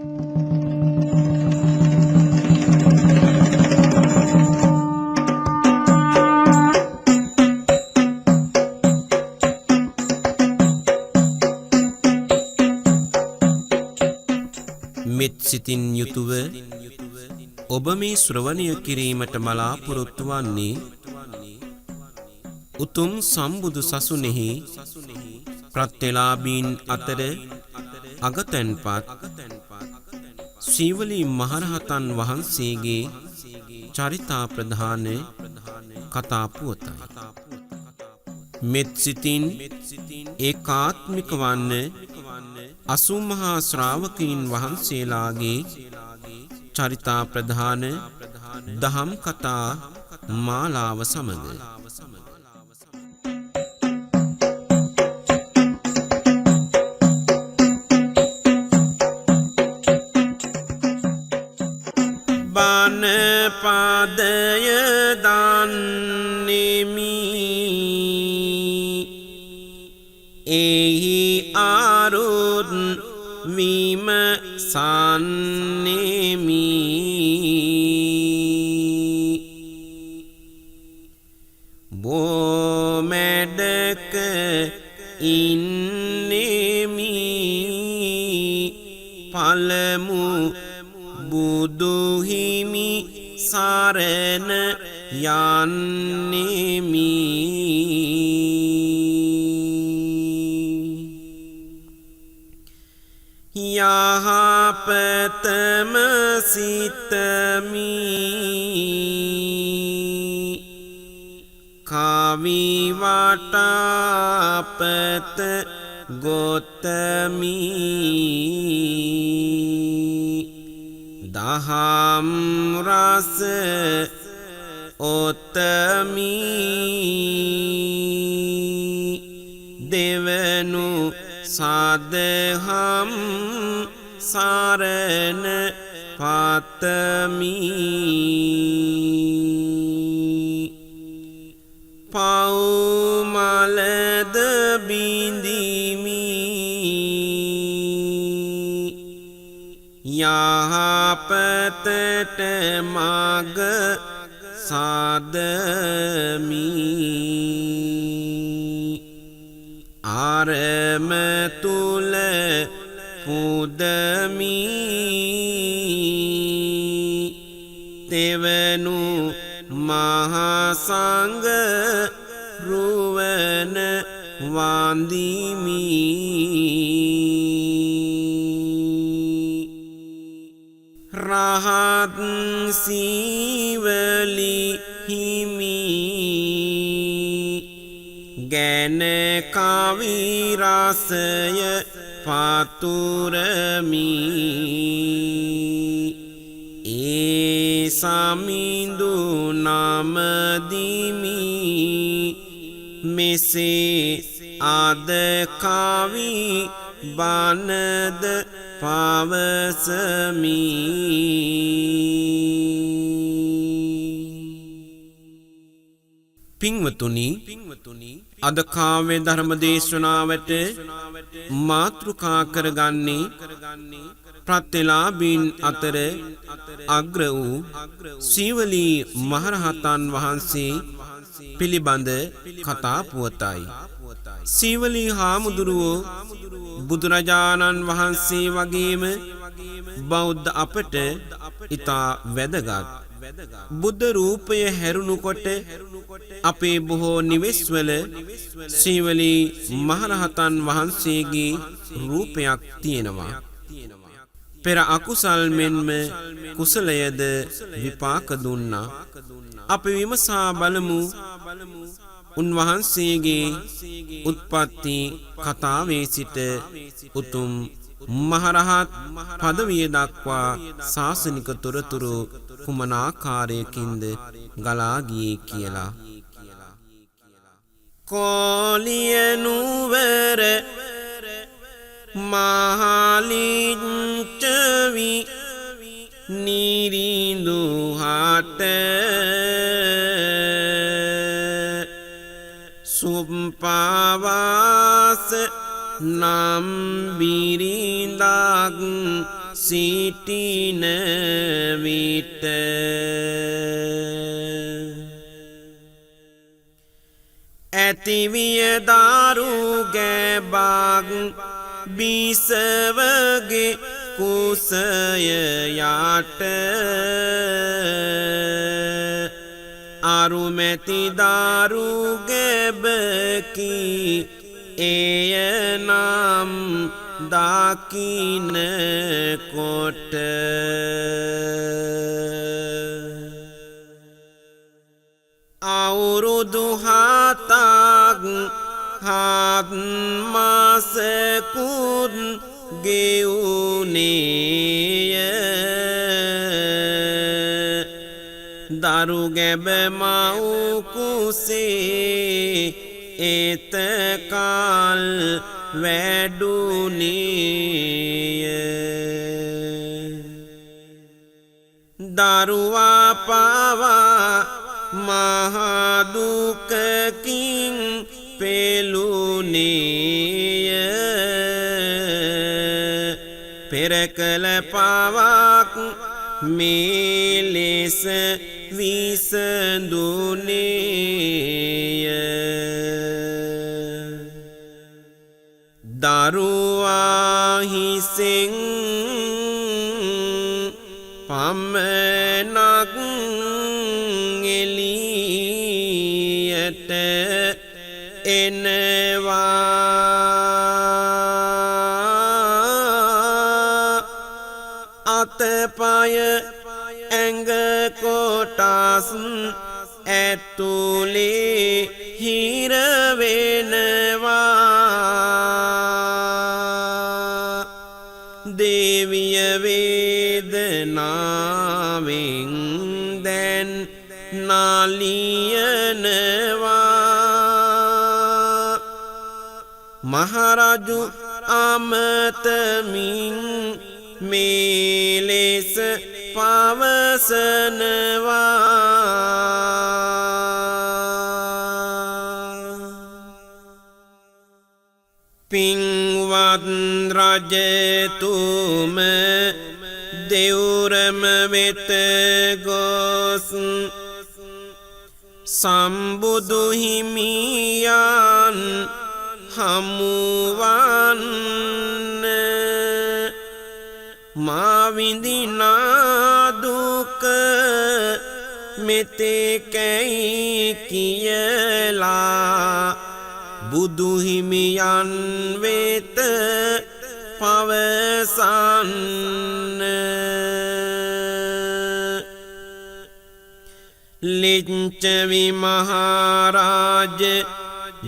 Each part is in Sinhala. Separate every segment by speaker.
Speaker 1: මෙත් සිතින් යුතුව ඔබ මේ ශ්‍රවණය කිරීමට බලාපොරොත්තු වන්නේ උතුම් සම්බුදු සසුනේහි ප්‍රත්‍යලාභීන් අතර අගතැන්පත් සීවලී මහරහතන් වහන්සේගේ චරිතා ප්‍රධාන කතා පුවතයි. මෙත් සිතින් ඒකාත්මික වන්න අසුමහා ශ්‍රාවකීන් වහන්සේලාගේ චරිතා ප්‍රධාන දහම් කතා මාලාව සමග බණ පදය දන්නෙමි එහි ආරුත් විම සන්නෙමි බොමැඩක ඉන්නෙමි පළමු බුදුහිමි සරණ යන්නෙමි යහපතම සිතමි කවි වටාපත ගොතමි දහම් රස ඔතමි දෙවනු සදහම් සරණ පතමි පව්මලද බිඳිමි යහපතට මග සාදමි ආරම තුල පුදමි තෙවනු මහා සංඝ රුවන වන්දිමි රහත් සීවලි හිමි ගැන කවි රසය පතුරමි ඒ සමිඳු නමදිමි මෙසේ අද කවි බණද පවසමි පින්වතුනි අද කාව්‍ය ධර්ම දේශනාවට මාතෘකා කරගන්නේ ප්‍රත්‍යලාභීන් අතර අග්‍ර වූ සීවලී මහරහතන් වහන්සේ පිළිබඳ කතා පුවතයි. සීවලී හාමුදුරුවෝ බුදුරජාණන් වහන්සේ වගේම බෞද්ධ අපට ඉතා වැදගත්. බුද්ධ රූපය හැරුණුකොට අපේ බොහෝ නිවෙස්වල සීවලී මහරහතන් වහන්සේගේ රූපයක් තියෙනවා. පෙර අකුසල් මෙන්ම කුසලයද විපාක දුන්නා. අපි විමසා බලමු උන්වහන්සේගේ උත්පත්ති කතාවේ සිට උතුම් මහරහත් පදවිය දක්වා ශාසනික තොරතුරු කුමන ආකාරයකින්ද ගලා ගියේ කියලා. කෝලිය නුවර මහලිච්ඡවි නිරිඳු හට සුම්පාවාස නම් බිරිඳක් සිටින විට ඇතිවිය දරු ගැබක් බිසවගේ කුසය යට අරුමැති දරු ගැබකි එය නම් දකින කොට අවුරුදු 7ක් 7 මාසකුත් ගෙවුනේය දරු ගැබ මව් කුසේ එතකල් වැඩුනේය දරුවා පවා මහා දුකකින් පෙළුනේය පෙර කළ පවක් මේ ලෙස විසඳුනේය දරුවා හිසෙන් පමනක් එළියට එනවා අතපය ඇඟ කොටස් ඇතුලේ හිර වෙනවා දේවිය වේදනාවෙන් දැන් නාලියනවා මහරජු අමතමින් මේ ලෙස පවසනවා පින්වත් රජතුම දෙව්රම වෙත ගොස් සම්බුදු හිමියන් හමුවන්න මා විඳිනා දුක මෙතෙකයි කියලා බුදු හිමියන් වෙත පවසන්න ලිච්ඡවි මහරජ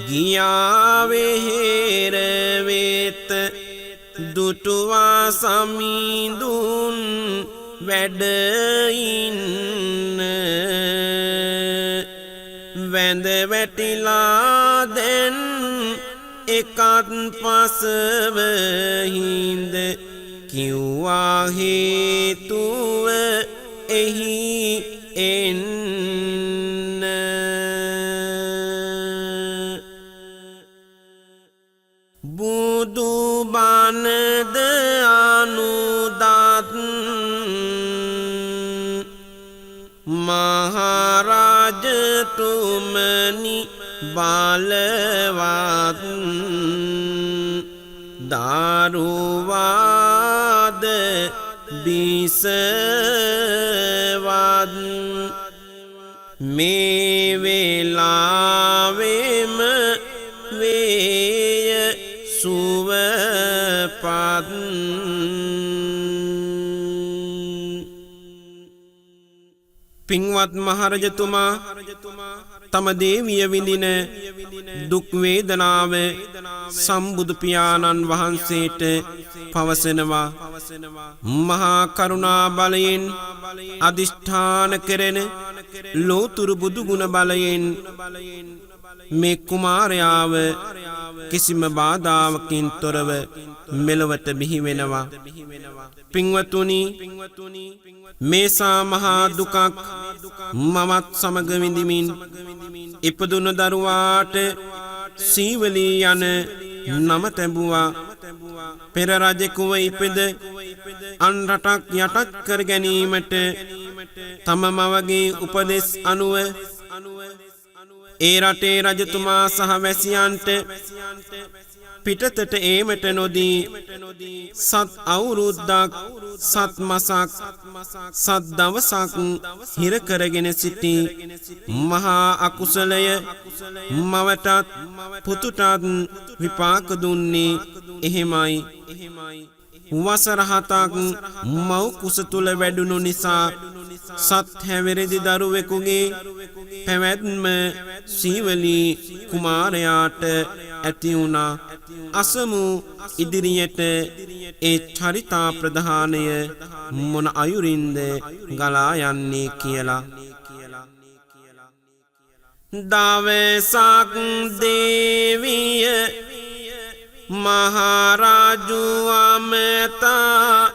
Speaker 1: ගියා වෙහෙර වෙත දුටුවා සමිඳුන් වැඩ ඉන්න වැඳ වැටිලා දැන් එකත් පසව හිඳ කිව්වා හේතුව එහි එන්න බුදු බණද අනුදත් මහරජතුමනි බලවත් දරුවාද බිසවත් මේ වෙලාවෙම වේය සුවපත් පින්වත් මහරජතුමා තම දේවිය විඳින දුක් වේදනාව සම්බුදු පියාණන් වහන්සේට පවසනවා මහා කරුණා බලයෙන් අදිෂ්ඨාන කෙරෙන ලෝතුරු බුදු ගුණ බලයෙන් මේ කුමාරයාව කිසිම බාධාවකින් තොරව මෙලොවට බිහි වෙනවා පින්වතුනි මේසා මහා දුකක් මමත් සමග විඳිමින් ඉපදුන දරුවාට සීවලී යන නම තැබුවා පෙර රජෙකුව ඉපද අන් රටක් යටත් කර ගැනීමට තම මවගේ උපදෙස් අනුව ඒ රටේ රජතුමා සහ වැසියන්ට පිටතට ඒමට නොදී සත් අවුරුද්දක් සත් මසක් සත් දවසක් හිර කරගෙන සිටි මහා අකුසලය මවටත් පුතුටත් විපාක දුන්නේ එහෙමයි. වසර 7ක් මව් කුස තුල වැඩුණු නිසා සත් හැවිරිදි දරුවෙකුගේ පැවැත්ම සීවලී කුමාරයාට ඇති වුණා. අසමු ඉදිරියට ඒ චරිතා ප්‍රධානය මොන අයුරින්ද ගලා යන්නේ කියලා. දවසක් දේවිය මහරජු අමතා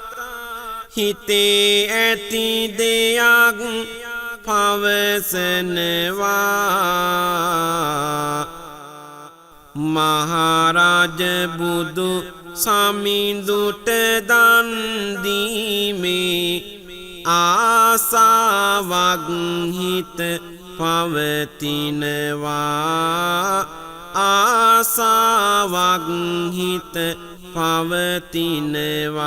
Speaker 1: හිතේ ඇති දෙයක් පවසනවා. මහරජ බුදු සමිඳුට දන් දීමේ ආසාවක් හිත පවතිනවා. ආසාවක් හිත පවතිනවා.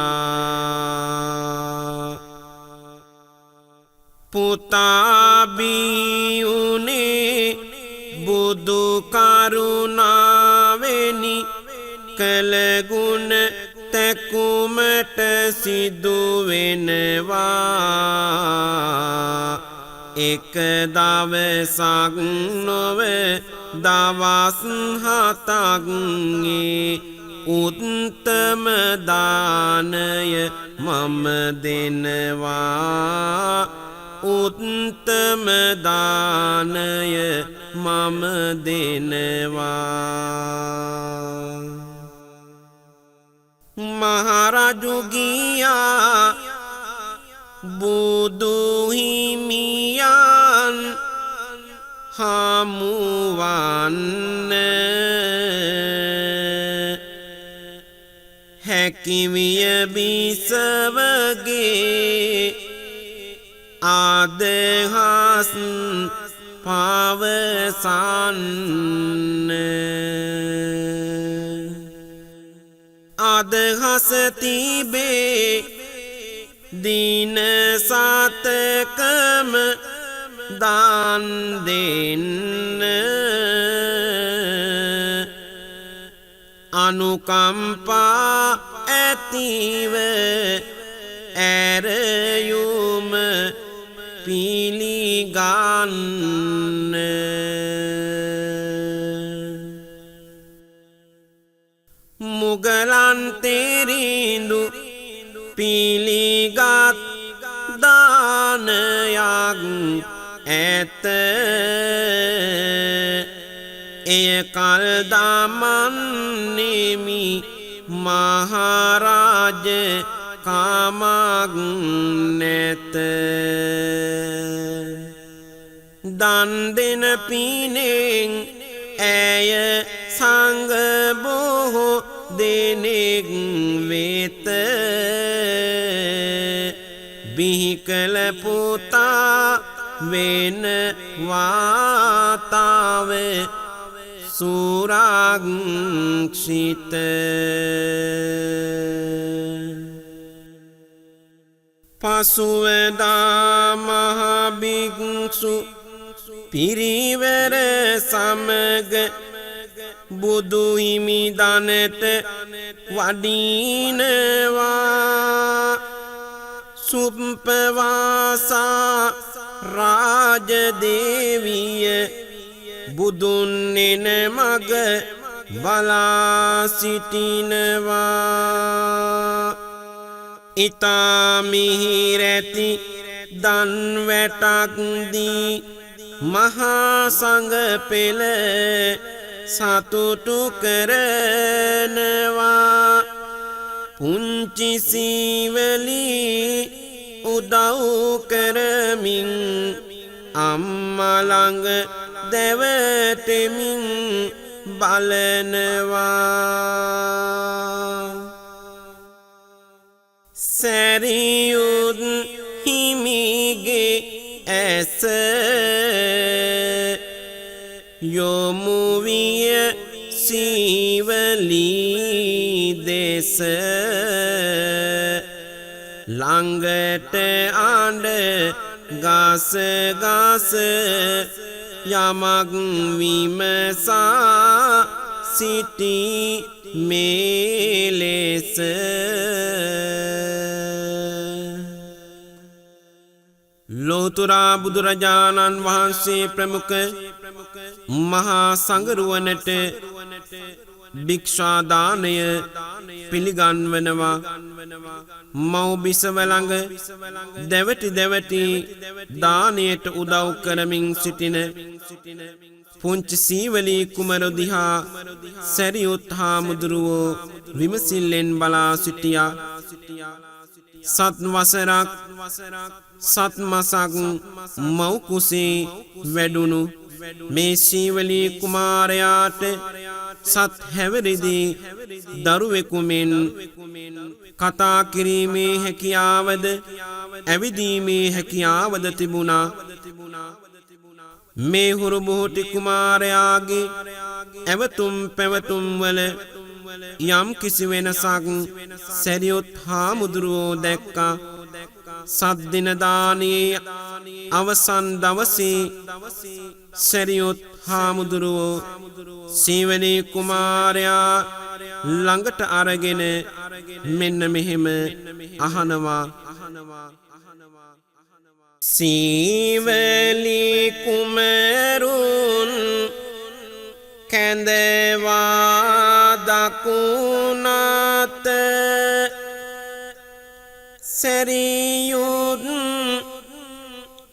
Speaker 1: පුතා බියුනේ බුදු කරුණාවෙනි කළගුණ තැකුමට සිදු වෙනවා. එක දවසක් නොව දවස් 7ක් උත්තම දානය මම දෙනවා. උත්තම දානය මම දෙනවා. මහරජු ගියා බුදු හිමියන් හමුවන්න. හැකිවිය බිසවගේ අදහස් පවසන්න. අදහස තිබේ දින 7කම දාන් දෙන්න. අනුකම්පා ඇතිව ඇරයුම පිළිගන්න. මුගලන් තෙරිඳු පිළිගත් දානයක් ඇත. එය කල් දමන්නේමි මහරජ කමක් නැත. දන් දෙන පිනෙන් ඇය සංඝ බොහෝ දෙනෙක් වෙත බිහි කළ පුතා වෙන වාතාව සුරක්ෂිත. පසුවදා මහ භික්ෂු පිරිවර සමග බුදු හිමි දනට වඩිනවා. සුප්පවාසා රාජදේවිය බුදුන් එන මග බලා සිටිනවා. ඉතා මිහිරැති දන් වැටක් දී මහා සංඝ පෙළ සතුටු කරනවා. පුංචි සීවලී උදව් කරමින් අම්මා ළඟ දැවටෙමින් බලනවා. සැරියුත් හිමිගේ ඇස යොමු විය සීවලී දෙස ළඟට අඬ ගස ගස යමක් විමසා සිටි මේ ලෙස ලෝතුරා බුදුරජාණන් වහන්සේ ප්‍රමුඛ මහා සංඝරුවනට භික්ෂා දානය පිළිගන්වනවා. මව් බිසව ළඟ දැවටි දැවටි දානයට උදව් කරමින් සිටින පුංචි සීවලී කුමරු දිහා සැරියුත් හාමුදුරුවෝ විමසිල්ලෙන් බලා සිටියා. සත් වසරක් සත් මසක් මව් කුසේ වැඩුණු මේ සීවලී කුමාරයාට සත් හැවිරිදි දරුවෙකු මෙන් කතා කිරීමේ හැකියාවද ඇවිදීමේ හැකියාවද තිබුණා. මේ හුරුබුහුටි කුමාරයාගේ ඇවතුම් පැවතුම් වල යම් කිසි වෙනසක් සැරියුත් හාමුදුරුවෝ දැක්කා. සද්දින දානයේ අවසන් දවසේ සැරියුත් හාමුදුරුවෝ සීවලී කුමාරයා ළඟට අරගෙන මෙන්න මෙහෙම අහනවා. සීවලී කුමරුන් කැඳවා දකුණත සැරියුත්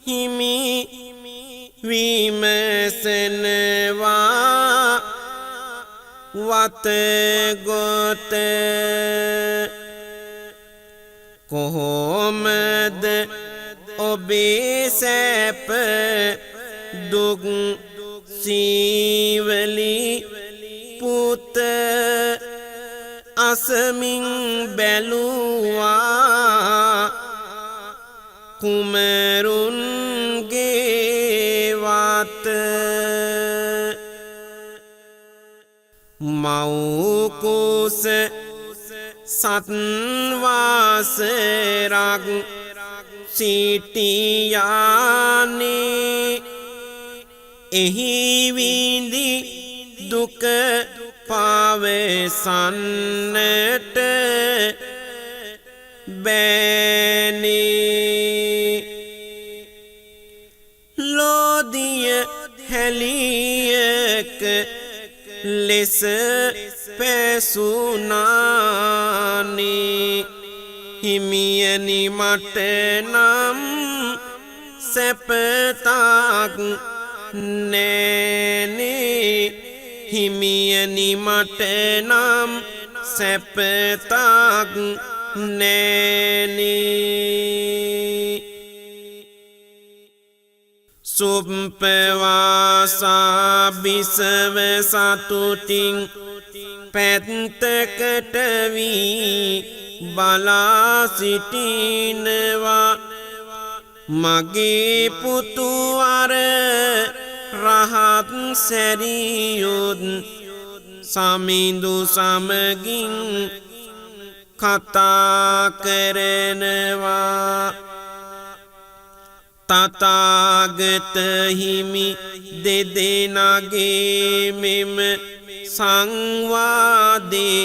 Speaker 1: හිමි විමසනවා වතගොත කොහොමද ඔබේ සැප දුක් සීවලී පුත අසමින් බැලුවා කුමරුන්ගේ වත. මව් කුස සත් වසරක් සිටියානේ එහි විඳි දුක පවසන්නට බෑනේ. ලෝදිය හැලියක ලෙස පැසුනානේ හිමියනි මට නම් සැපතක් නෑනේ. හිමියනි මට නම් සැපතක් නෑනේ. සුප්පවාසා බිසව සතුටින් පැත්තකට වී බලා සිටිනවා. මගේ පුතු අර රහත් සැරියුත් සමිඳු සමගින් කතා කරනවා. තථාගත හිමි දෙදෙනාගේ මෙම සංවාදේ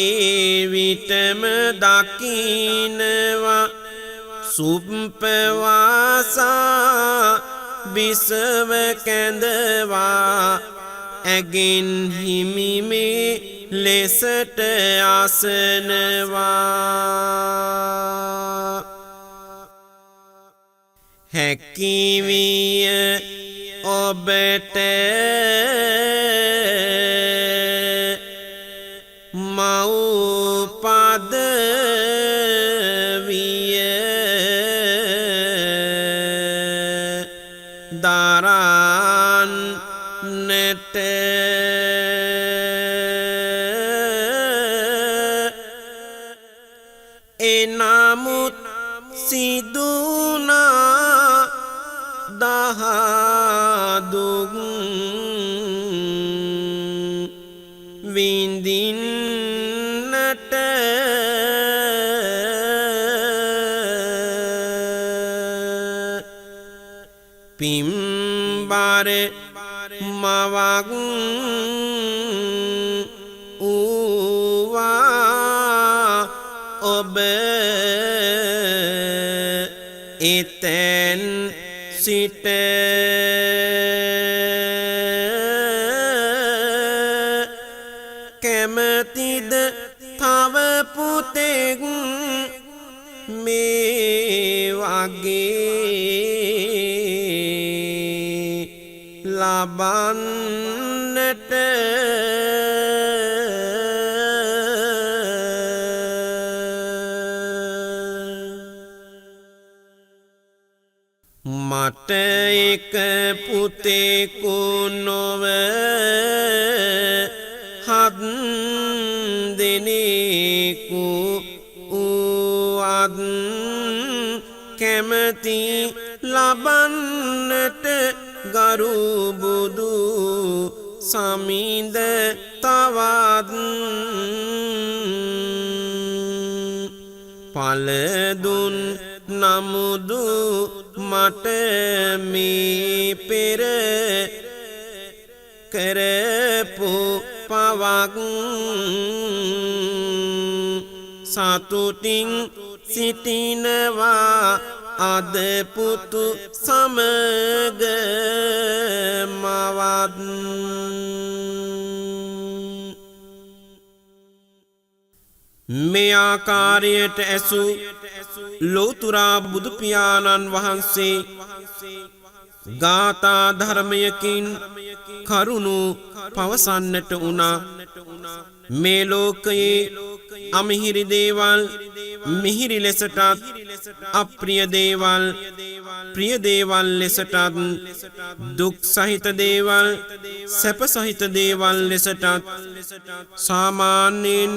Speaker 1: ඒ විටම දකිනවා. සුප්පවාසා බිසව කැඳවා ඇගෙන් හිමි මේ ලෙසට අසනවා. හැකිවිය ඔබට මව් පදවිය දරන්නට. එනමුත් සිදුනා දහදුක් විඳින්නට පිම්බර මවක් ඌවා ඔබ එතැන් සිට කැමතිද තව පුතෙක් මේ වගේ ලබන්නට මට එක පුතෙකු නොව හත් දෙනෙකු වුවත් කැමති ලබන්නට ගරු බුදු සමිඳ තවත් පළදුන් නමුදු මට මේ පෙර කරපු පවක් සතුටින් සිටිනවා අද පුතු සමග මවත් මේ ආකාරයට ඇසු ලෝතුරා බුදු පියාණන් වහන්සේ ගාථා ධර්මයකින් කරුණු පවසන්නට වුණා. මේ ලෝකයේ අමිහිරි දේවල් මිහිරි ලෙසටත් අප්‍රිය දේවල් ප්‍රිය දේවල් ලෙසටත් දුක් සහිත දේවල් සැප සහිත දේවල් ලෙසටත් සාමාන්‍යයෙන්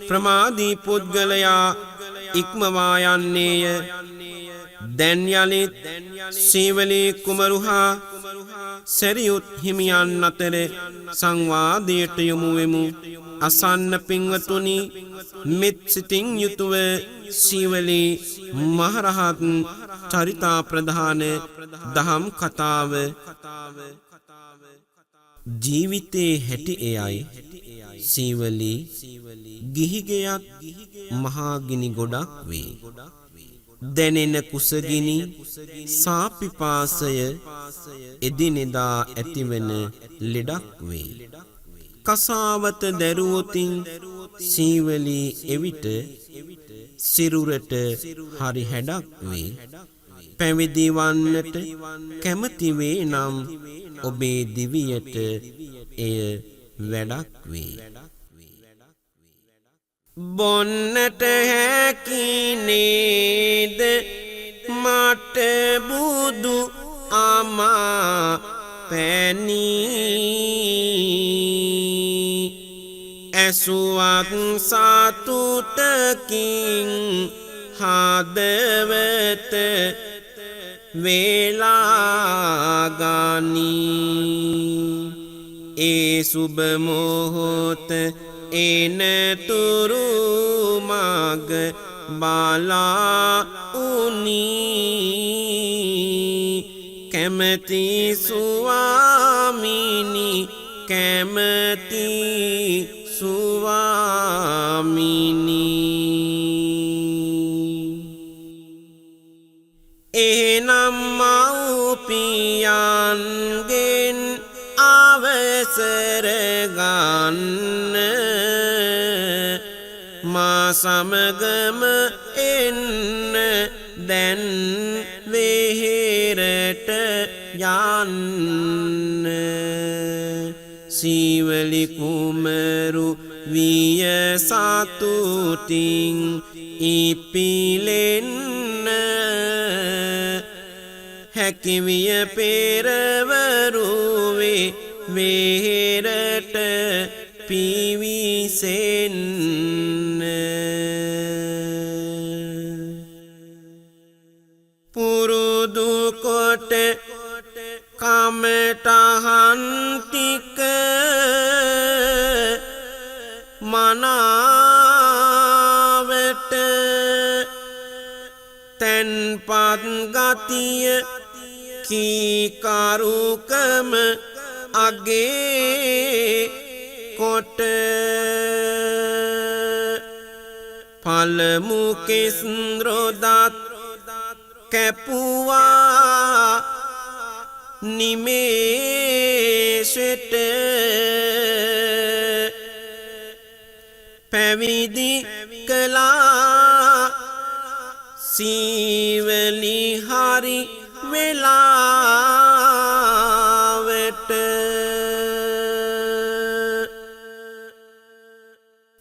Speaker 1: ප්‍රමාදී පුද්ගලයා ඉක්මවා යන්නේය. දැන් යලිත් සීවලී කුමරුහා සැරියුත් හිමියන් අතර සංවාදයට යොමු වෙමු. අසන්න පින්වතුනි, මෙත් සිතින් යුතුව සීවලී මහරහත් චරිතා ප්‍රධාන දහම් කතාව ජීවිතේ හැටි එයයි. සීවලී ගිහිගෙයක් මහා ගිනි ගොඩක් වේ. දැනෙන කුසගිනි සාපිපාසය එදිනෙදා ඇතිවන ලෙඩක් වේ. කසාවත දැරුවොතින් සීවලී එවිට සිරුරට හරි හැඩක් වේ. පැවිදි වන්නට කැමති වේ නම් ඔබේ දිවියට එය වැඩක් වේ. බොන්නට හැකි නේද මට බුදු අමා පැණි ඇසුවත් සතුටකින් හදවත වේලාගනී. ඒ සුබ මොහොත එනතුරු මග බලා උනී. කැමති ස්වාමිනි කැමති ස්වාමිනි. එනම් මව්පියන්ගෙන් අවසර ගන්න මා සමගම එන්න දැන් වෙහෙරට යන්න. සීවලි කුමරු විය සතුටින් ඉපිලෙන්න හැකිවිය පෙරවරුවේ වෙහෙරට පිවිසෙන්න. පත් ගතිය කීකරුකම අගේ කොට පළමු කෙස් රොදත් කැපුවා නිමේෂෙට පැවිදි කළා සීවලි හරි වෙලාවට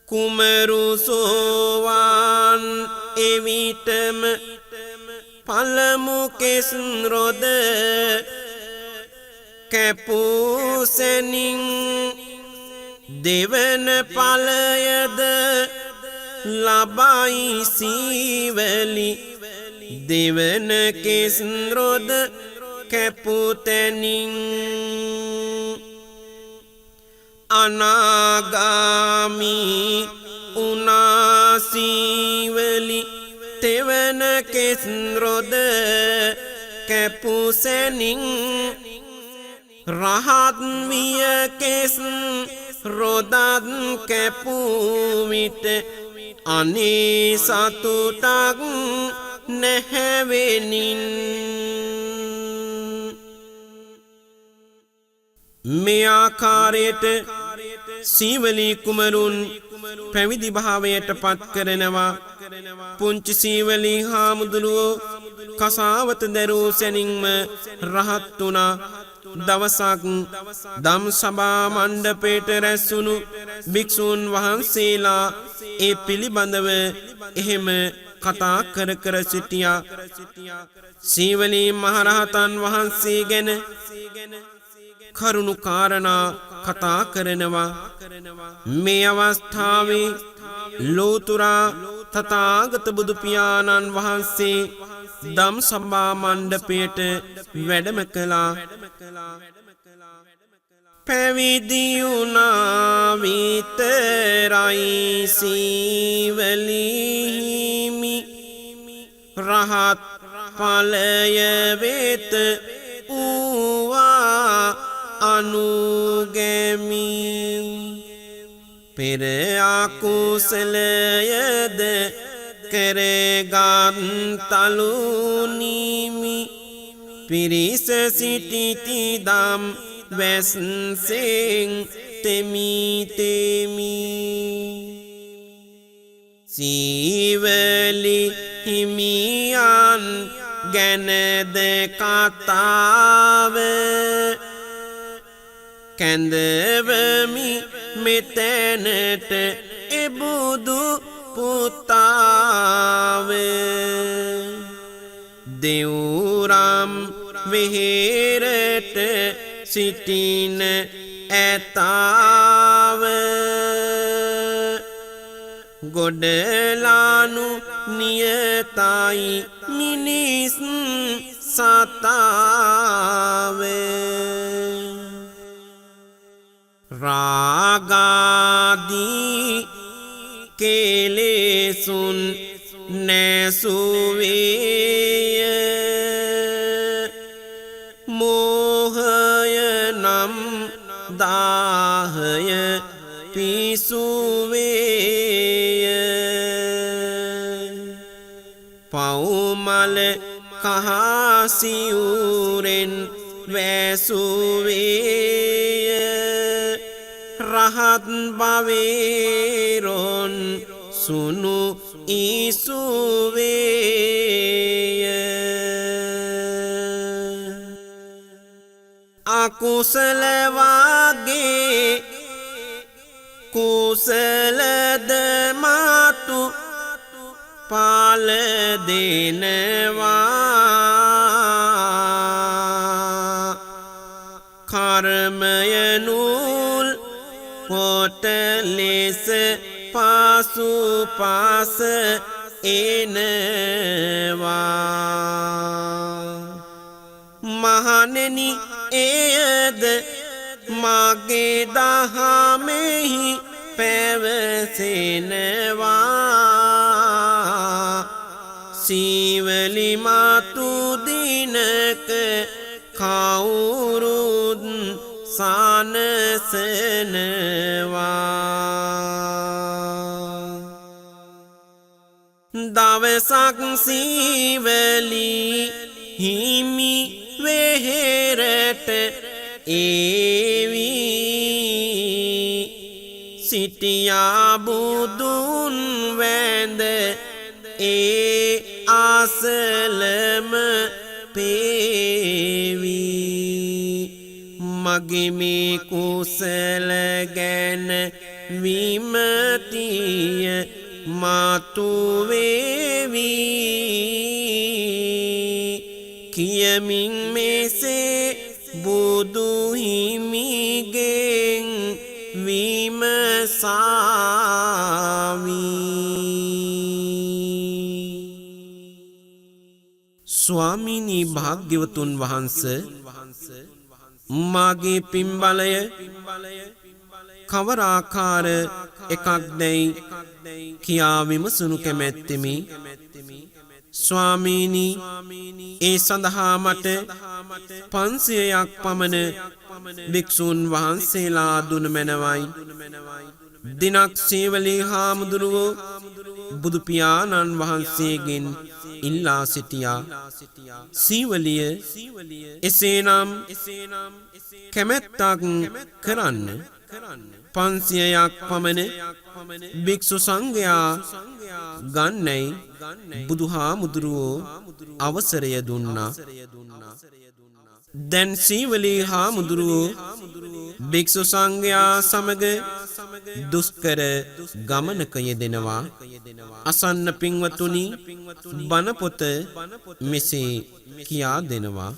Speaker 1: කුමරු සෝවාන් එවිටම පළමු කෙස් රොද කැපුසෙනින් දෙවන ඵලයද ලබයි සීවලි දෙවන කෙස් රොද කැපුතැනින් අනාගාමී උනාසීවලි තෙවන කෙස් රොද කැපුසෙනින් රහත් විය කෙස් රොදත් කැපුවිට අනේ සතුටක් නැහැවෙනින් මේ ආකාරයට සීවලි කුමරුන් පැවිදි භාවයට පත් කරනවා. පුංචි සීවලි හාමුදුරුවෝ කසාවත දැරූ සැනින්ම රහත් වුණා. දවසක් දම් සභා මණ්ඩපයට රැස්වුණු භික්ෂූන් වහන්සේලා ඒ පිළිබඳව එහෙම කතා කර කර සිටියා. සීවලි මහරහතන් වහන්සේ ගැන කරුණු කාරණා කතා කරනවා. මේ අවස්ථාවේ ලෝතුරා තථාගත බුදු පියාණන් වහන්සේ දම් සභා මණ්ඩපයට වැඩම කළා. පැවිදි වුණා විතරයි සීවලි හිමි රහත් ඵලය වෙත ඌවා අනුගැමි පෙර අකුසලයද කරගත් තලුනිමි පිරිස සිටිති දම් වැස්සෙන් තෙමි තෙමි සීවලි හිමියන් ගැනද කතාව කැඳවමි මෙතැනට එබුදු පුතාව දෙව්රම් වෙහෙරට සිටින ඇතාව ගොඩලානු නියතයි මිනිස් සතාව රාගාදී කෙලෙසුන් නැසුවේය මෝහය නම් දාහය පිසුවේය පවුමල කහසිවුරෙන් වැසුවේය රහත් බවේරොන් සුනු ඉසුවේය අකුසල වාගේ කුසලද මාතු පාල දෙනවා කර්මය නූල් පොට ලෙස පාසු පාස එනවා මහණෙනි එයද මගේ දහමෙහි පැවසෙනවා සීවලි මාතු දිනක කවුරුත් සනසනවා දවසක් සීවලි හිමි වෙහෙරට ඒවි සිටියා බුදුන් වැඳ ඒ ආසලම පේවි මගේ මේ කුසල ගැන විමතිය මාතු වේවි කියමින් මෙසේ බුදු හිමිගෙන් විමසාවි ස්වාමීනි භාග්‍යවතුන් වහන්සේ මාගේ පින්බලය කවර ආකාර එකක්දැයි කියා විමසනු කැමැත්තෙමි ස්වාමීනි ඒ සඳහා මට 500ක් පමණ භික්ෂූන් වහන්සේලා දුන මැනවයි දිනක් සීවලී හාමුදුරුවෝ බුදු පියාණන් වහන්සේගෙන් ඉල්ලා සිටියා සීවලිය එසේනම් කැමැත්තක් කරන්න 500ක් පමණ භික්ෂු සංඝයා ගන්නයි බුදුහාමුදුරුවෝ අවසරය දුන්නා දැන් සීවලී හාමුදුරුවෝ භික්ෂු සංඝයා සමග දුෂ්කර ගමනක යෙදෙනවා අසන්න පින්වතුනි බණ පොත මෙසේ කියා දෙනවා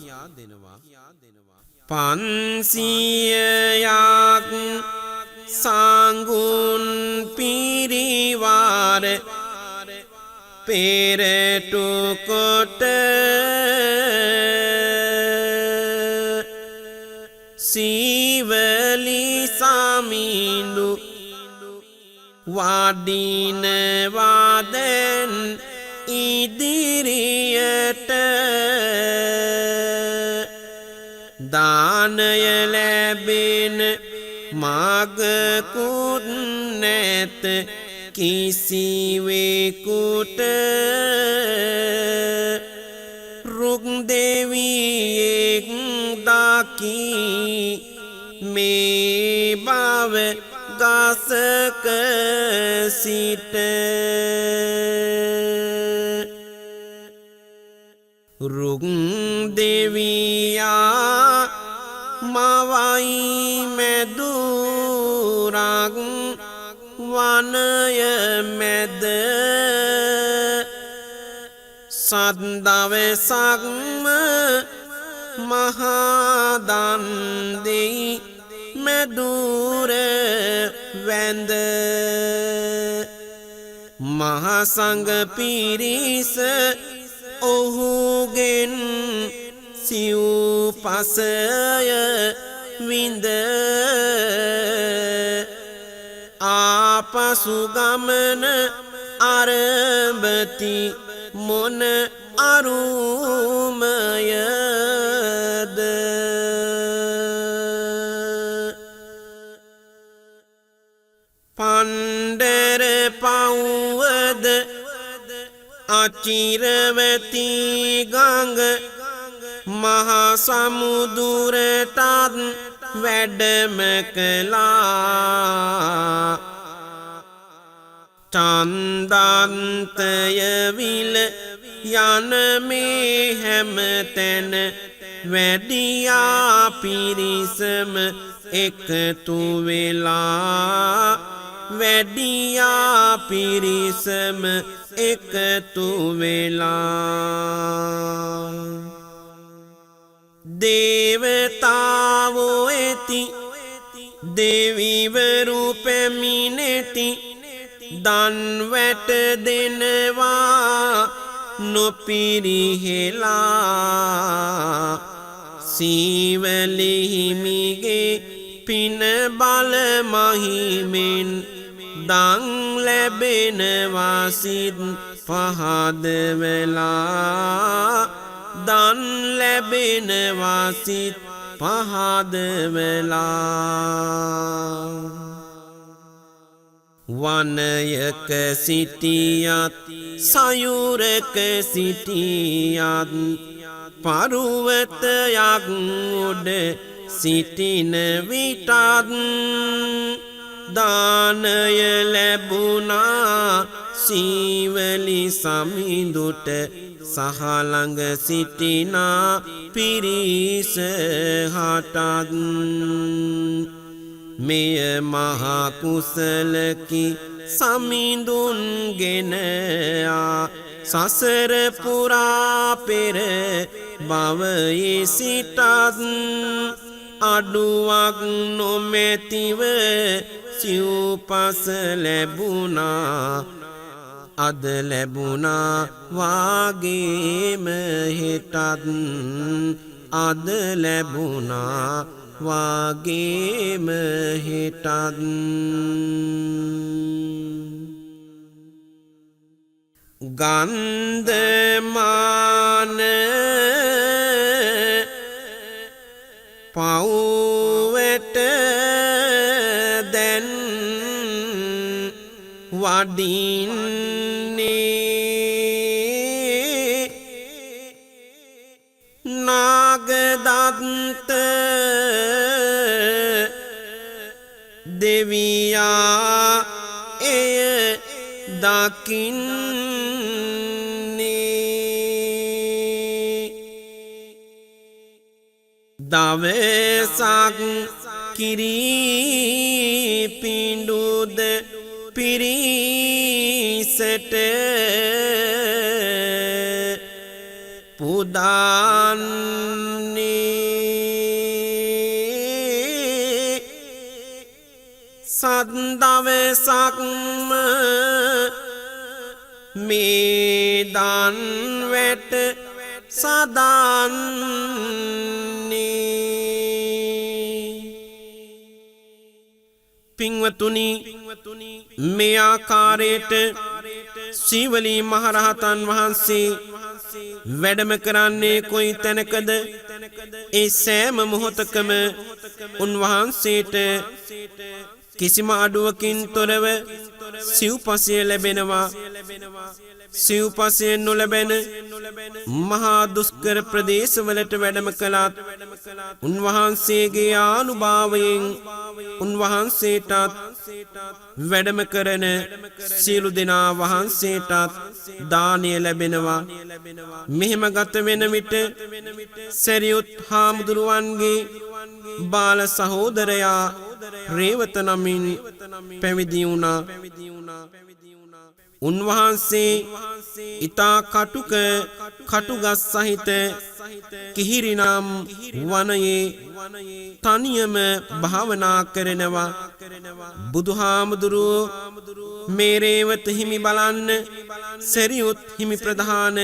Speaker 1: 500ක් සංඝුන් පිරිවාර පෙරටු කොට සීවලි සමිඳු වඩිනවා දැන් ඉදිරියට දානය ලැබෙන මගකුත් නැත කිසිවෙකුට රුක් දෙවියෙක් දකී මේ බව ගසක සිට රුක් දෙවියා මවයි මැදුරක් වනය මැද සත් දවසක්ම මහදන් දෙයි මැදුර වැඳ මහසංඝ පිරිස ඔහුගෙන් සිව්පසය විඳ ආපසු ගමන අරඹති මොන අරුමයද පණ්ඩර පව්වද අචිරවති ගඟ මහා සමුදුරටත් වැඩම කළා චන්දන්තය විල යන මේ හැමතැන වැඩියා පිරිසම එකතු වෙලා වැඩියා පිරිසම එකතු වෙලා දේවතාවෝ එති දෙවිවරු පැමිණෙති දන් වැට දෙනවා නොපිරිහෙලා සීවලි හිමිගේ පින බල මහිමෙන් දන් ලැබෙනවා සිත් පහද වෙලා දන් ලැබෙනවා සිත් පහද වෙලා වනයක සිටියත් සයුරක සිටියත් පරුවතයක් උඩ සිටින විටත් දානය ලැබුණා සීවලි සමිඳුට සහළඟ සිටිනා පිරිස හටත් මෙය මහා කුසලකි සමිඳුන් ගෙනයා සසර පුරා පෙර භවයේ සිටත් අඩුවක් නොමැතිව සිව්පස ලැබුණා අද ලැබුණා වාගේම හෙටත් අද ලැබුණා වාගේම හෙටත් ගන්ධමාන පව්වට දැන් වඩින්නේ නාගදත්ත දෙවියා එය දකින්නේ දවසක් කිරී පිඬුද පිරිසට පුදාන්නේ සත් දවසක්ම මේ දන් වැට සදන්නේ පින්වතුනි මේ ආකාරයට සීවලී මහරහතන් වහන්සේ වැඩම කරන්නේ කොයි තැනකද ඒ සෑම මොහොතකම උන්වහන්සේට කිසිම අඩුවකින් තොරව සිව්පසය ලැබෙනවා සිව්පසය නොලැබෙන මහා දුෂ්කර ප්‍රදේශවලට වැඩම කළත් උන්වහන්සේගේ ආනුභාවයෙන් උන්වහන්සේටත් වැඩම කරන සියලු දෙනා වහන්සේටත් දානය ලැබෙනවා මෙහෙම ගත වෙන විට සරියුත් හාමුදුරුවන්ගේ බාල සහෝදරයා රේවත නමින් පැවිදි වුණා උන්වහන්සේ ඉතා කටුක කටුගස් සහිත කිහිරිනම් වනයේ තනියම භාවනා කරනවා බුදුහාමුදුරුවෝ මේ රේවත හිමි බලන්න සරියුත් හිමි ප්‍රධාන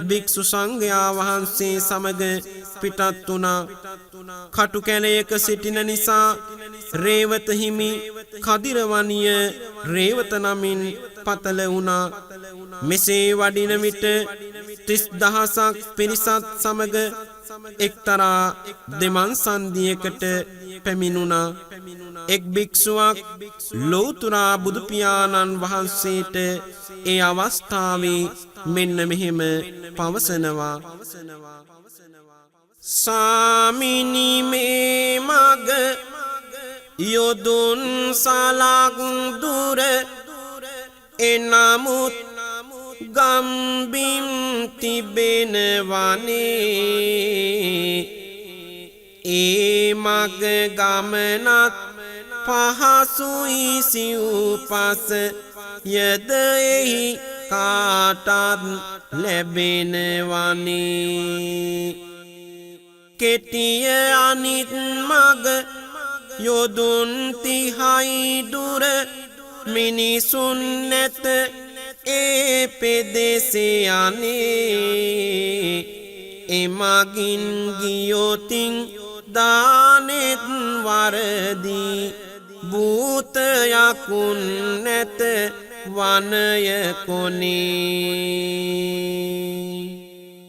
Speaker 1: භික්ෂු සංඝයා වහන්සේ සමග පිටත් වුණා කටු කැලයක සිටින නිසා රේවත හිමි කදිරවනිය රේවත නමින් පතල වුණා මෙසේ වඩින විට 30000ක් පිරිසත් සමග එක්තරා දෙමන් සන්ධියකට පැමිණුණා එක් භික්ෂුවක් ලෝතුරා බුදු පියාණන් වහන්සේට ඒ අවස්ථාවේ මෙන්න මෙහෙම පවසනවා සාමිනි මේ මග යොදුන් සලක් දුර එනමුත් ගම්බිම් තිබෙනවනේ ඒ මග ගමනත් පහසුයි සිව්පස යද එහි කාටත් ලැබෙනවනේ කෙටිය අනිත් මග යොදුන් 30යි දුර මිනිසුන් නැත ඒ පෙදෙසේ යන්නේ එමගින් ගියොතින් දානෙත් වරදී භූතයකුන් නැත වනය කොනේ.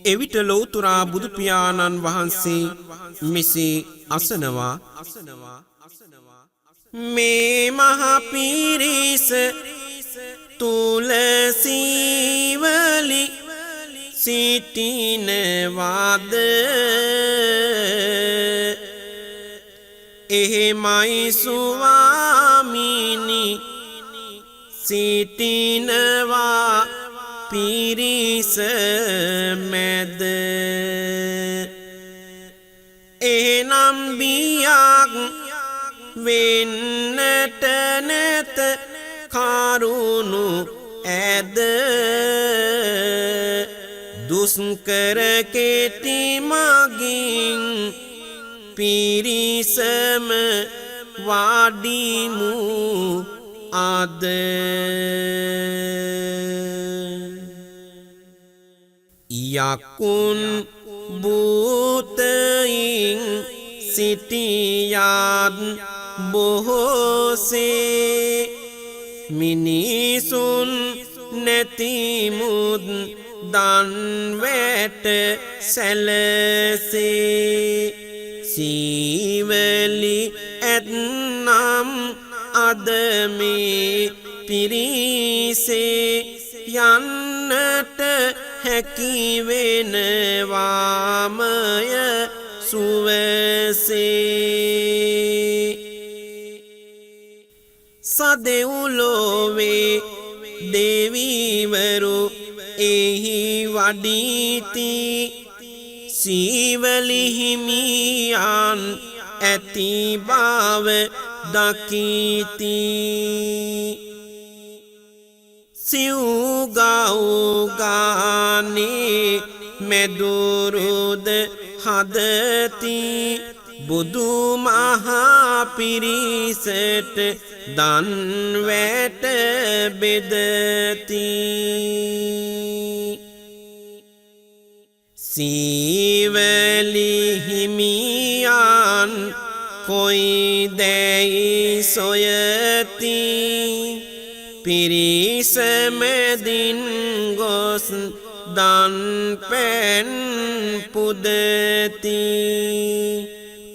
Speaker 1: එවිට ලෝතුරා බුදු පියාණන් වහන්සේ මෙසේ අසනවා. මේ මහ පිරිස තුලසීවලි සිටිනවාද? එහෙමයි ස්වාමීනි සිටිනවා පිරිස මැද. එනම් බියක් වෙන්නට නැත කරුණු ඇද. දුෂ්කර කෙටි මගින් පිරිසම වඩිමු අද. යකුන් භූතයින් සිටියාත් බොහෝසේ මිනිසුන් නැතිමුත් දන්වැට සැලසේ. සීවලි ඇත්නම් අද මේ පිරිසේ යන්නට හැකිවෙනවාමය සුවසේ. සදෙව්ලොවේ දෙවිවරු එහි වඩිති. සීවලි හිමියන් ඇති බව දකිති. සිව්ගව්ගානේ මෙදුරුද හදති. බුදු මහා පිරිසට දන්වැට බෙදති. සීවලි හිමියන් කොයි දැයි සොයති. පිරිස මැදින් ගොස් දන් පැන් පුදති.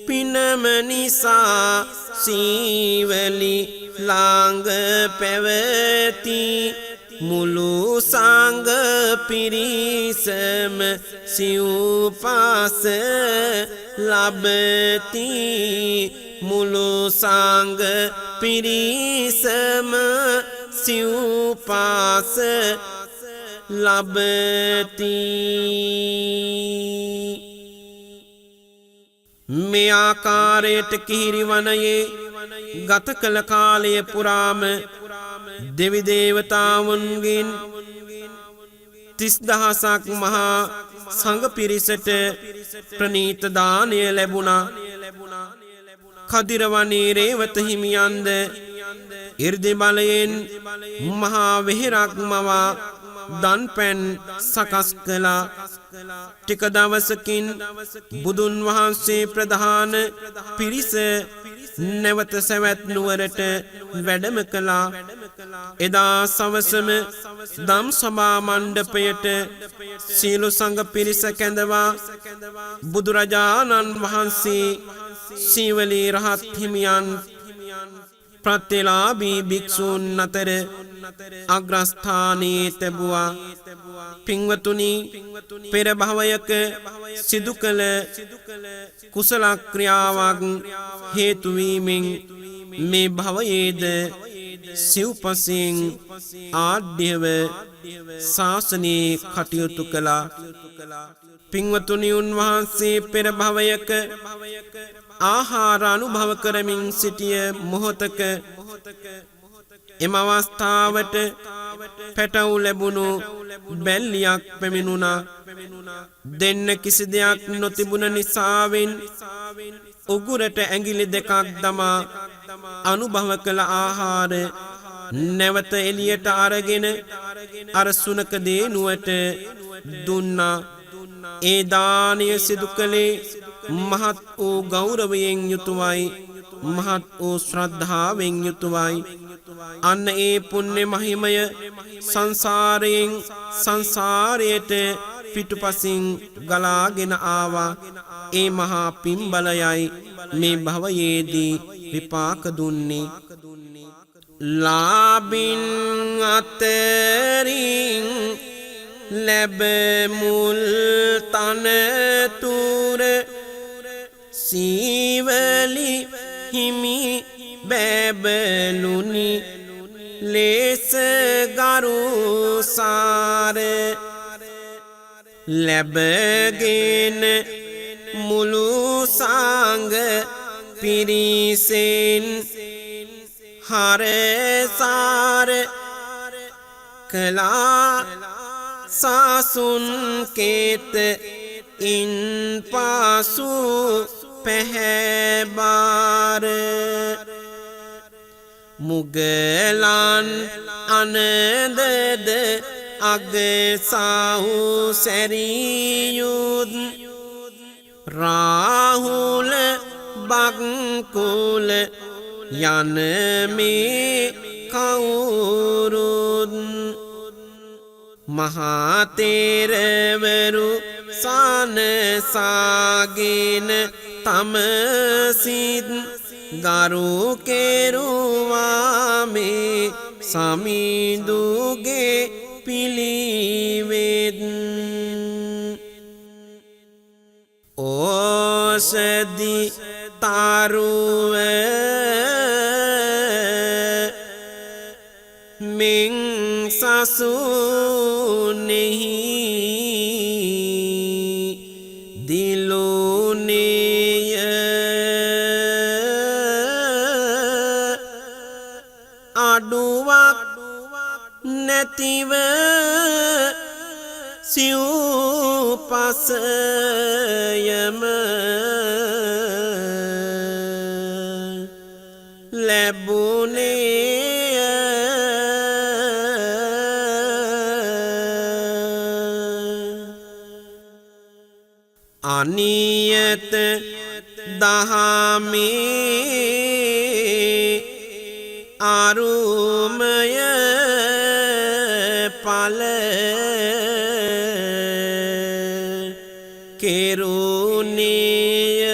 Speaker 1: පිනම නිසා සීවලි ළඟ පැවති. මුළු සංඝ පිරිසම සිව්පස ලබති. මුළු සංඝ පිරිසම සිව්පස ලබති. මේ ආකාරයට කිහිරි වනයේ ගත කළ කාලය පුරාම දෙවි දේවතාවුන්ගෙන් 30000ක් මහා සංඝ පිරිසට ප්‍රණීත දානය ලැබුණා. කදිරවනේ රේවත හිමියන්ද 이르දි බලයෙන් මහා වෙහෙරක් මවා දන් පැන් සකස් කළා. ටික දවසකින් බුදුන් වහන්සේ ප්‍රධාන පිරිස නැවත සවැත් නුවරට වැඩම කළා. එදා සවසම දම් සභා මණ්ඩපයට සීලු සංඝ පිරිස කැඳවා බුදුරජාණන් වහන්සේ සීවලි රහත් හිමියන් ප්‍රත්‍යලාභී භික්ෂූන් අතර අග්‍රස්ථානයේ තැබුවා. පින්වතුනි, පෙර භවයක සිදු කළ කුසල ක්‍රියාවක් හේතු වීමෙන් මේ භවයේද සිව්පසෙන් ආඩ්‍යව ශාසනයේ කටයුතු කළා. පින්වතුනි, උන්වහන්සේ පෙර භවයක ආහාර අනුභව කරමින් සිටිය මොහොතක එම අවස්ථාවට පැටවු ලැබුණු බැල්ලියක් පැමිණුණා. දෙන්න කිසි දෙයක් නොතිබුණ නිසාවෙන් උගුරට ඇඟිලි දෙකක් දමා අනුභව කළ ආහාර නැවත එළියට අරගෙන අර සුනක දේනුවට දුන්නා. ඒ දානය සිදු කළේ මහත් වූ ගෞරවයෙන් යුතුවයි, මහත් වූ ශ්‍රද්ධාවෙන් යුතුවයි. අන්න ඒ පුණ්‍ය මහිමය සංසාරයෙන් සංසාරයට පිටුපසින් ගලාගෙන ආවා. ඒ මහා පින්බලයයි මේ භවයේදී විපාක දුන්නේ. ලාබින් අතරින් ලැබ මුල් තනතුර සීවලි හිමි බැබළුනි ලේස ගරුසාර ලැබගෙන මුළු සංඝ පිරිසෙන් හරසාර කළා සාසුන් කේත ඉන් පාසු පැහැබාර මුගලන් අනදද අගසාහු සැරියුත් රාහුල බක්කුල යන මේ කවුරුත් මහතෙරවරු සනසාගෙන තම සිත් ගරු කෙරුවා මේ සමිඳුගේ පිළිවෙත්. ඕසදි තරුව මෙන් සසුනෙහි දිලුනේය අඩුවක් නැතිව සිව්පසයම ලැබුණේ අනියත දහමේ අරුමය පල කෙරුණේය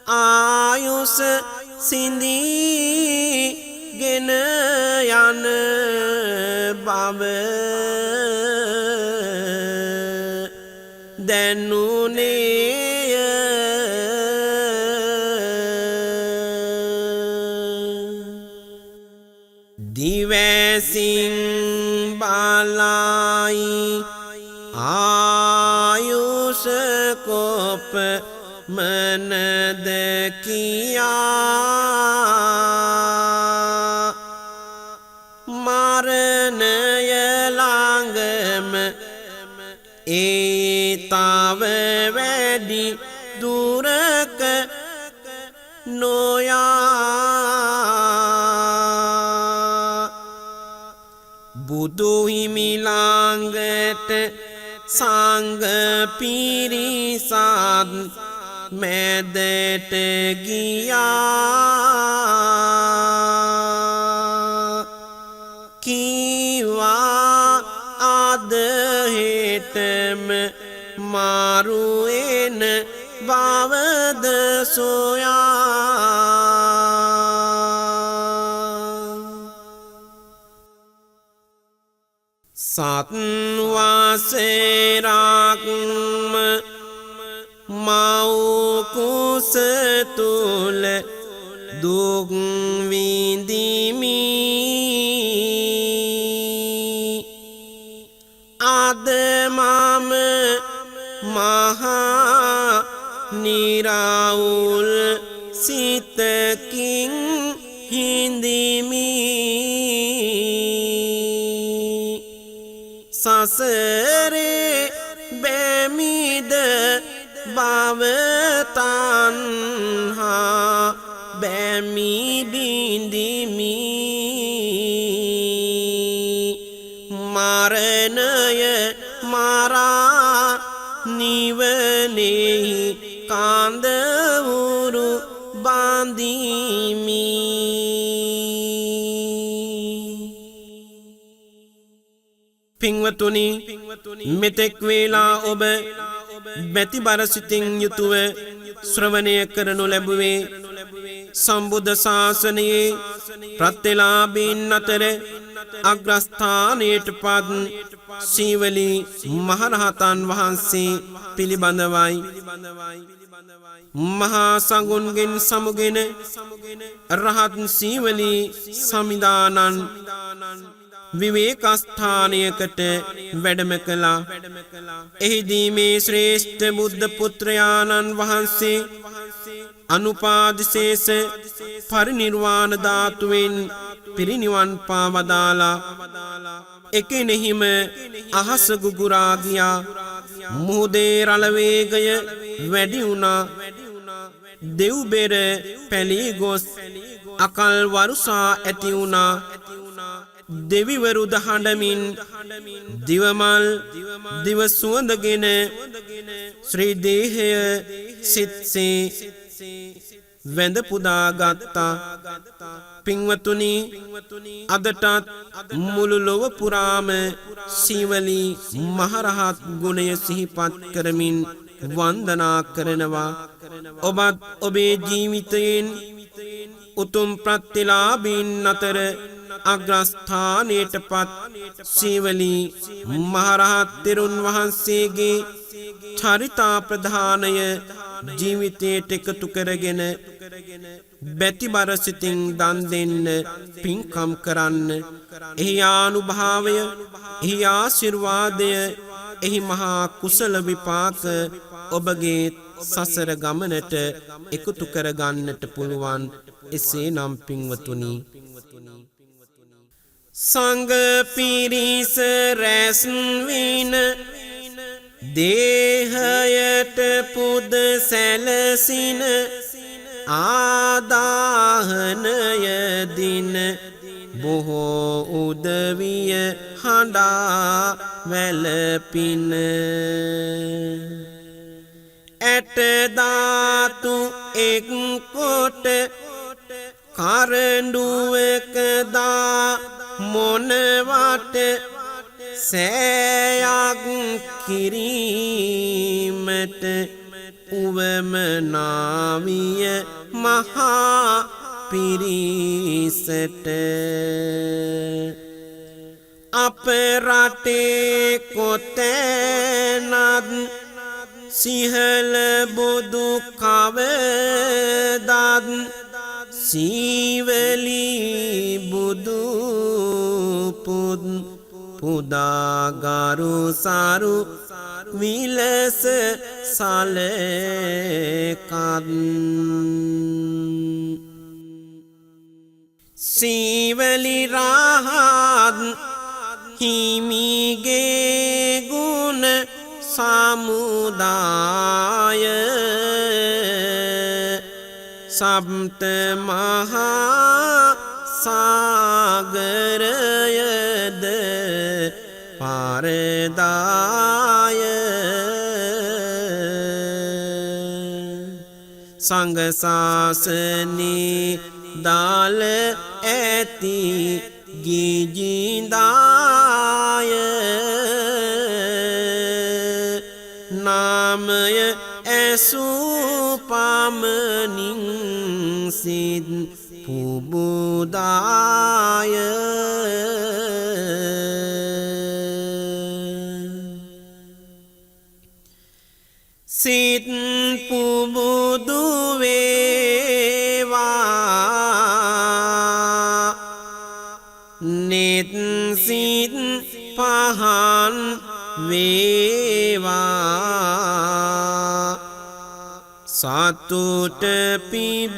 Speaker 1: ආයුෂ සිඳීගෙන යන බව දැනුනේය දිවැසින් බලයි ආයුෂ කොප මනද කියා මරණය ළඟම ඒ තව වැඩි දුරක නොයා බුදු හිමි ළඟට සංඝ පිරිසත් මැදට ගියා කීවා අද හෙටම මාරු එන බවද සොයා සත් වසරක්ම මව් කුස තුල දුක් විඳිමි අද මම මහා නිරවුල් සිතකින් හිඳිමි සසරේ බැමිද බව තණ්හා බැමි බිඳිමි මරණය මරා නිවනෙහි කාන්ද උරු පින්වතුනි මෙතෙක් වේලා ඔබ බැති බරසිතින් යුතුව ශ්‍රවණය කරනු ලැබුවේ සම්බුද්ධ ශාසනයේ ප්‍රත්‍යලාභීන් අතර අග්‍රස්ථානයට පත් සීවලී මහරහතන් වහන්සේ පිළිබඳවයි. මහා සංඝුන්ගෙන් සමුගෙන රහත් සීවලී සමිදානන් විවේකස්ථානයකට වැඩම කළා. එහිදී මේ ශ්‍රේෂ්ඨ බුද්ධ පුත්‍රයාණන් වහන්සේ අනුපාදිශේෂ පරිනිර්වාණ ධාතුවෙන් පිරිනිවන් පාවදාලා එකෙනෙහිම අහස ගුගුරා ගියා. මුහුදේ රළ වේගය වැඩි වුණා. දෙව් බෙර පැලී ගොස් අකල් වරුසා ඇති වුණා. දෙවිවරු දහඬමින් දිවමල් දිව සුවඳගෙන ශ්‍රී දේහය සිත්සේ වැඳ පුදා ගත්තා. පින්වතුනි අදටත් මුළු ලොව පුරාම සීවලී මහරහත් ගුණය සිහිපත් කරමින් වන්දනා කරනවා. ඔබත් ඔබේ ජීවිතයෙන් උතුම් ප්‍රත්‍යලාභීන් අතර අග්‍රස්ථානයට පත් සීවලී මහරහත් තෙරුන් වහන්සේගේ චරිතා ප්‍රධානය ජීවිතයට එකතු කරගෙන බැති බරසිතින් දන් දෙන්න පින්කම් කරන්න. එහි ආනුභාවය, එහි ආශිර්වාදය, එහි මහා කුසල විපාක ඔබගේ සසර ගමනට එකතු කරගන්නට පුළුවන්. එසේනම් පින්වතුනි සංඝ පිරිස රැස් වින දේහයට පුද සැලසින ආදාහනය දින බොහෝ උදවිය හඬා වැළපින ඇට ධාතු එක් කොට කරඬුවක දා මොනවට සෑයක් කිරීමට උවමනාවිය මහා පිරිසට. අප රටේ කොතැනත් සිහල බුදු කවදත් සීවලී බුදු පුත් පුදාගරු සරු විලස සලකත්. සීවලී රහත් හිමිගේ ගුණ සමුදාය සප්ත මහා සාගරයද පාරදාය සංඝ ශාසනේ දාල ඇති ගිජින්දාය නාමය ඇසූ පමණින් සිත් පුබුදාය සිත් පුබුදු වේවා නෙත් සිත් පහන් වේවා සතුට පිබිදේවා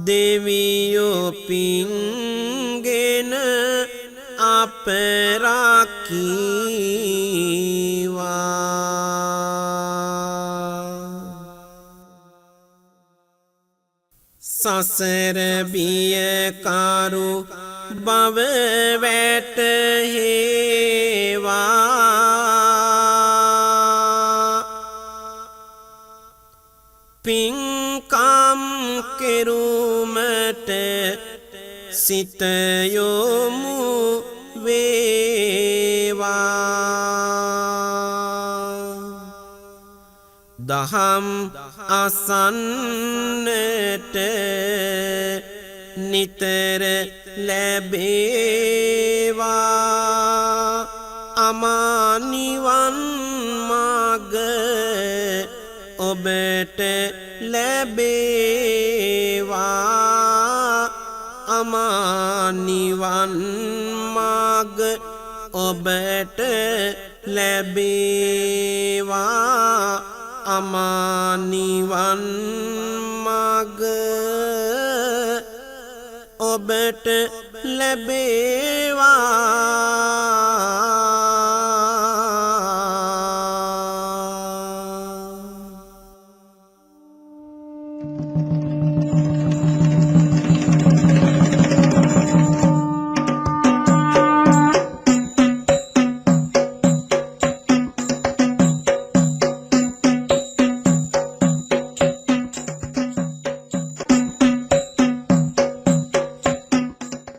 Speaker 1: දෙවියෝ පිංගෙන අප රකිවා සසර බිය කරු බව වැටහෙවා පින්කම් කෙරුම සිත යොමු වේවා දහම් අසන්නට නිතර ලැබේවා අමා නිවන් මාර්ග ඔබට ලැබේවා අමා නිවන් මාර්ග ඔබට ලැබේවා අමා නිවන් මාර්ග ඔබට ලැබේවා